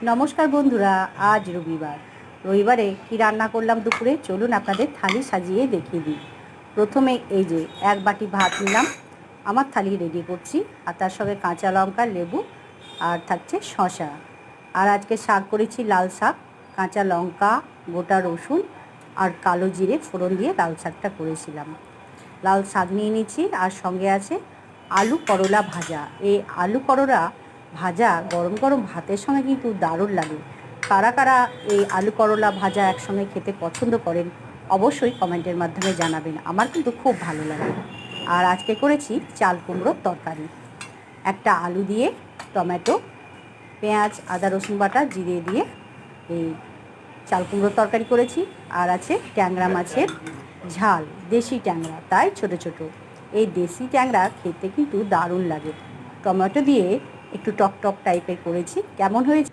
নমস্কার বন্ধুরা, আজ রবিবারে কি রান্না করলাম দুপুরে চলুন আপনাদের থালি সাজিয়ে দেখিয়ে দিই। প্রথমে এই যে এক বাটি ভাত নিলাম, আমার থালি রেডি করছি, আর তার সঙ্গে কাঁচা লঙ্কা, লেবু আর থাকছে শসা। আর আজকে শাক করেছি লাল শাক, কাঁচা লঙ্কা, গোটা রসুন আর কালো জিরে ফোড়ন দিয়ে লাল শাকটা করেছিলাম। লাল শাক নিয়ে নিচ্ছি, আর সঙ্গে আছে আলু করলা ভাজা। এই আলু করলা ভাজা গরম গরম ভাতের সঙ্গে কিন্তু দারুণ লাগে। কারা কারা এই আলু করলা ভাজা একসঙ্গে খেতে পছন্দ করেন অবশ্যই কমেন্টের মাধ্যমে জানাবেন, আমার কিন্তু খুব ভালো লাগে। আর আজকে করেছি চাল কুমড়োর তরকারি, একটা আলু দিয়ে টমেটো, পেঁয়াজ, আদা রসুন বাটা, জিরে দিয়ে এই চাল কুমড়োর তরকারি করেছি। আর আছে ট্যাংরা মাছের ঝাল, দেশি ট্যাংরা, তাই ছোট ছোট। এই দেশি ট্যাংরা খেতে কিন্তু দারুণ লাগে। টমেটো দিয়ে একটু টক টক টাইপের করেছি, কেমন হয়েছে